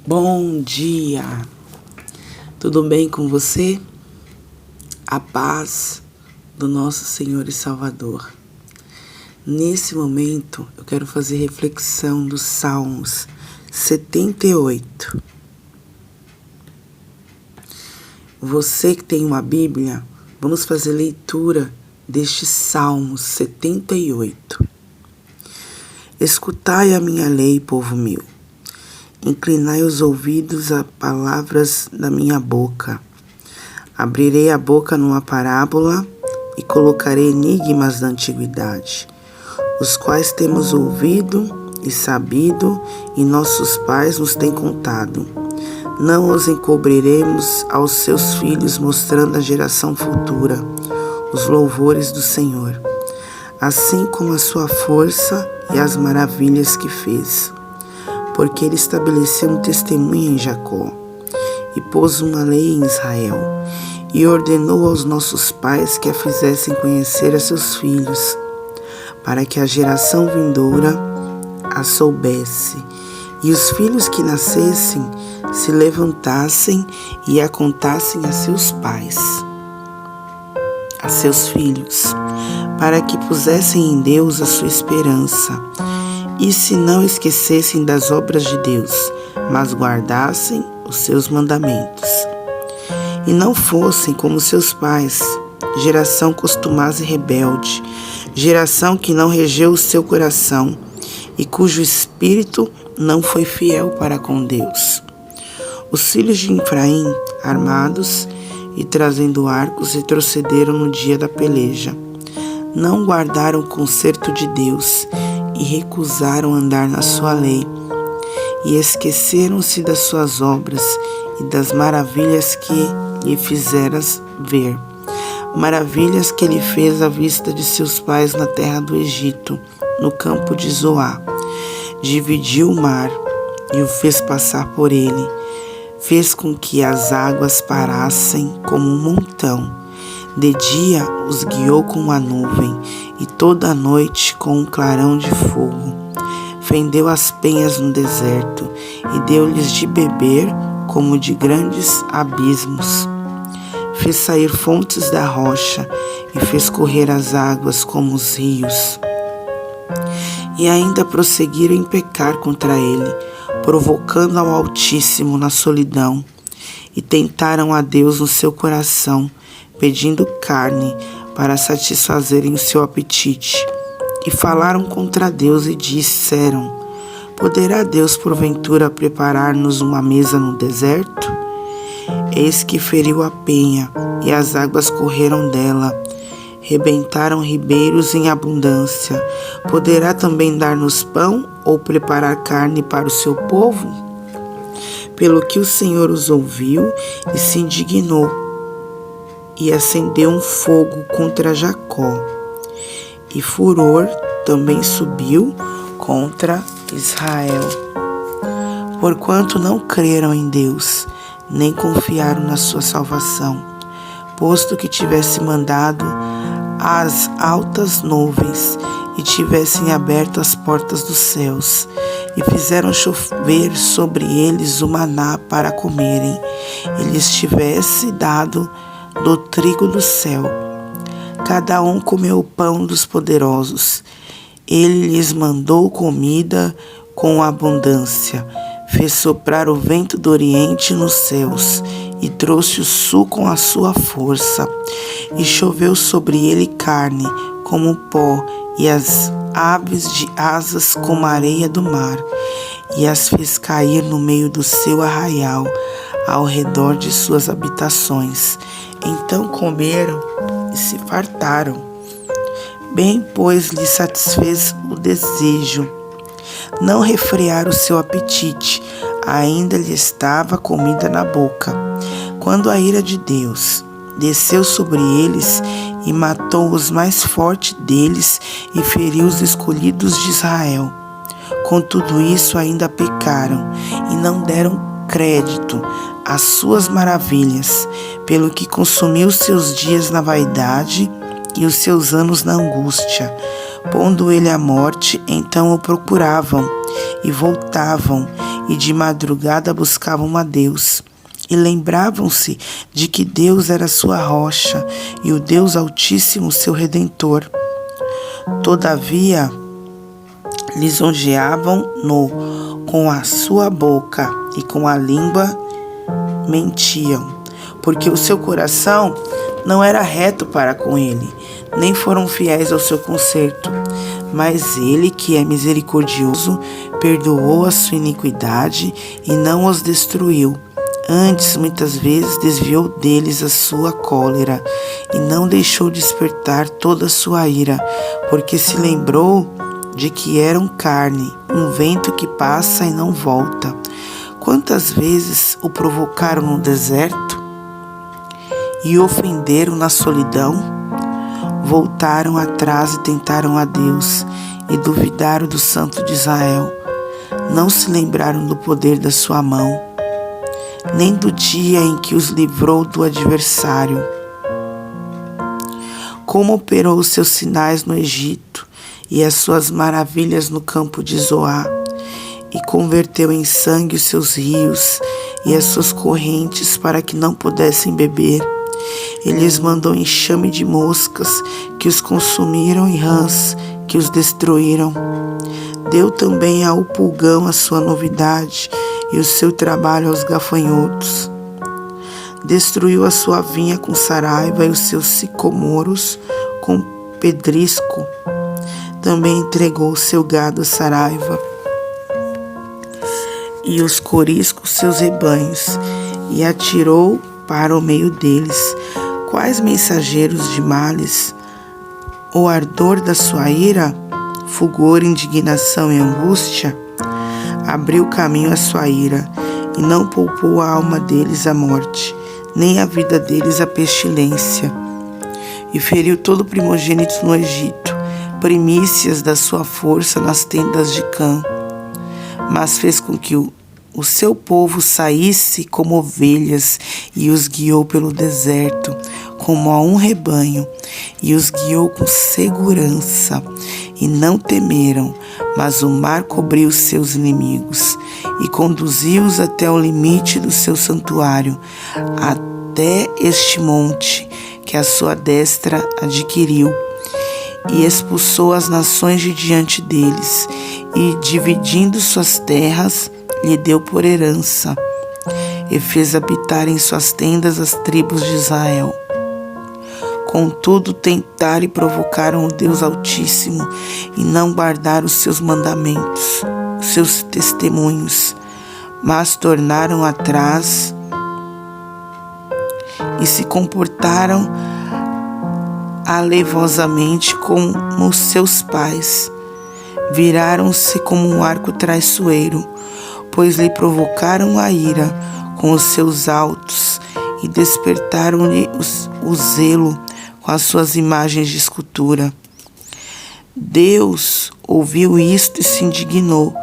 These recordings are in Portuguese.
Bom dia, tudo bem com você? A paz do nosso Senhor e Salvador. Nesse momento eu quero fazer reflexão dos Salmos 78. Você que tem uma Bíblia, vamos fazer leitura deste Salmos 78. Escutai a minha lei, povo meu. Inclinai os ouvidos a palavras da minha boca. Abrirei a boca numa parábola e colocarei enigmas da antiguidade, os quais temos ouvido e sabido, e nossos pais nos têm contado. Não os encobriremos aos seus filhos, mostrando à geração futura os louvores do Senhor, assim como a sua força e as maravilhas que fez. Porque ele estabeleceu um testemunho em Jacó, e pôs uma lei em Israel, e ordenou aos nossos pais que a fizessem conhecer a seus filhos, para que a geração vindoura a soubesse, e os filhos que nascessem se levantassem e a contassem a seus pais, a seus filhos, para que pusessem em Deus a sua esperança, e se não esquecessem das obras de Deus, mas guardassem os seus mandamentos. E não fossem como seus pais, geração costumaz e rebelde, geração que não regeu o seu coração, e cujo espírito não foi fiel para com Deus. Os filhos de Efraim, armados e trazendo arcos, retrocederam no dia da peleja. Não guardaram o concerto de Deus, e recusaram andar na sua lei, e esqueceram-se das suas obras e das maravilhas que lhe fizeras ver, maravilhas que ele fez à vista de seus pais na terra do Egito, no campo de Zoá. Dividiu o mar e o fez passar por ele, fez com que as águas parassem como um montão. De dia os guiou com uma nuvem, e toda a noite com um clarão de fogo. Fendeu as penhas no deserto, e deu-lhes de beber como de grandes abismos. Fez sair fontes da rocha, e fez correr as águas como os rios. E ainda prosseguiram em pecar contra ele, provocando ao Altíssimo na solidão, e tentaram a Deus no seu coração, pedindo carne para satisfazerem o seu apetite. E falaram contra Deus e disseram: poderá Deus porventura preparar-nos uma mesa no deserto? Eis que feriu a penha, e as águas correram dela. Rebentaram ribeiros em abundância. Poderá também dar-nos pão, ou preparar carne para o seu povo? Pelo que o Senhor os ouviu e se indignou, e acendeu um fogo contra Jacó, e furor também subiu contra Israel, porquanto não creram em Deus, nem confiaram na sua salvação, posto que tivesse mandado as altas nuvens, e tivessem aberto as portas dos céus, e fizeram chover sobre eles o maná para comerem, e lhes tivesse dado do trigo do céu. Cada um comeu o pão dos poderosos. Ele lhes mandou comida com abundância. Fez soprar o vento do oriente nos céus, e trouxe o sul com a sua força. E choveu sobre ele carne como pó, e as aves de asas como a areia do mar. E as fez cair no meio do seu arraial, ao redor de suas habitações. Então comeram e se fartaram. Bem, pois, lhe satisfez o desejo. Não refrearam o seu apetite, ainda lhe estava comida na boca. Quando a ira de Deus desceu sobre eles, e matou os mais fortes deles, e feriu os escolhidos de Israel. Com tudo isso ainda pecaram, e não deram crédito às suas maravilhas, pelo que consumiu seus dias na vaidade e os seus anos na angústia. Pondo ele à morte, então o procuravam, e voltavam, e de madrugada buscavam a Deus. E lembravam-se de que Deus era sua rocha e o Deus Altíssimo seu Redentor. Todavia, lisonjeavam-no com a sua boca e com a língua mentiam, porque o seu coração não era reto para com ele, nem foram fiéis ao seu conserto. Mas ele, que é misericordioso, perdoou a sua iniquidade e não os destruiu. Antes, muitas vezes, desviou deles a sua cólera e não deixou despertar toda a sua ira, porque se lembrou de que eram carne, um vento que passa e não volta. Quantas vezes o provocaram no deserto e o ofenderam na solidão? Voltaram atrás e tentaram a Deus e duvidaram do Santo de Israel. Não se lembraram do poder da sua mão, nem do dia em que os livrou do adversário. Como operou os seus sinais no Egito e as suas maravilhas no campo de Zoá, e converteu em sangue os seus rios e as suas correntes para que não pudessem beber. Ele lhes mandou enxame de moscas que os consumiram e rãs que os destruíram. Deu também ao pulgão a sua novidade e o seu trabalho aos gafanhotos. Destruiu a sua vinha com saraiva e os seus sicomoros com pedrisco. Também entregou o seu gado a saraiva e os coriscos seus rebanhos, e atirou para o meio deles. Quais mensageiros de males? O ardor da sua ira, fulgor, indignação e angústia? Abriu caminho à sua ira, e não poupou a alma deles à morte, nem a vida deles à pestilência. E feriu todo o primogênito no Egito, primícias da sua força nas tendas de Cã. Mas fez com que o seu povo saísse como ovelhas e os guiou pelo deserto, como a um rebanho, e os guiou com segurança. E não temeram, mas o mar cobriu seus inimigos, e conduziu-os até o limite do seu santuário, até este monte que a sua destra adquiriu, e expulsou as nações de diante deles, e dividindo suas terras, lhe deu por herança, e fez habitar em suas tendas as tribos de Israel. Contudo, tentaram e provocaram o Deus Altíssimo, e não guardaram os seus mandamentos, os seus testemunhos, mas tornaram atrás e se comportaram alevosamente como seus pais. Viraram-se como um arco traiçoeiro, pois lhe provocaram a ira com os seus altos e despertaram-lhe o zelo com as suas imagens de escultura. Deus ouviu isto e se indignou,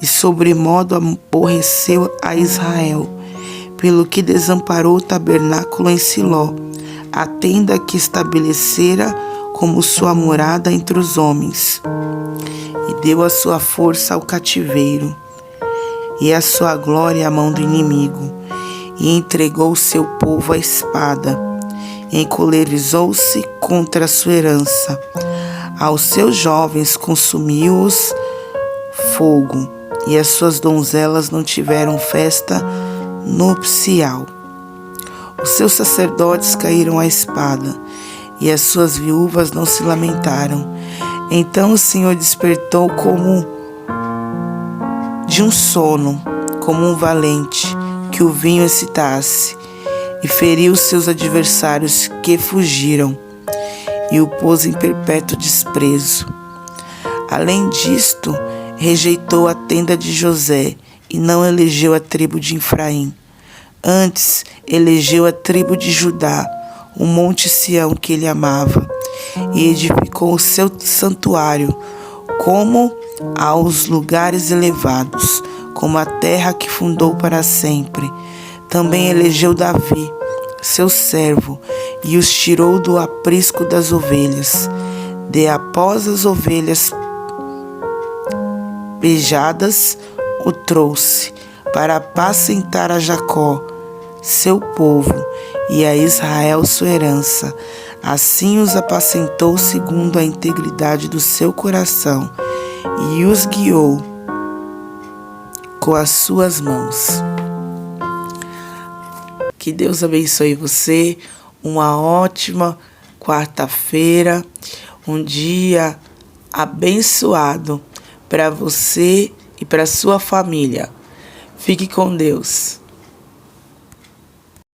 e sobremodo aborreceu a Israel, pelo que desamparou o tabernáculo em Siló, a tenda que estabelecera como sua morada entre os homens, e deu a sua força ao cativeiro, e a sua glória à mão do inimigo, e entregou o seu povo à espada, e encolerizou-se contra a sua herança. Aos seus jovens consumiu-os fogo, e as suas donzelas não tiveram festa nupcial. Os seus sacerdotes caíram à espada, e as suas viúvas não se lamentaram. Então o Senhor despertou como de um sono, como um valente que o vinho excitasse, e feriu seus adversários que fugiram, e o pôs em perpétuo desprezo. Além disto, rejeitou a tenda de José, e não elegeu a tribo de Efraim. Antes, elegeu a tribo de Judá, o monte Sião que ele amava, e edificou o seu santuário, como aos lugares elevados, como a terra que fundou para sempre. Também elegeu Davi, seu servo, e os tirou do aprisco das ovelhas. De após as ovelhas pejadas o trouxe, para apacentar a Jacó, seu povo, e a Israel, sua herança. Assim os apacentou segundo a integridade do seu coração e os guiou com as suas mãos. Que Deus abençoe você. Uma ótima quarta-feira, um dia abençoado para você e para sua família. Fique com Deus.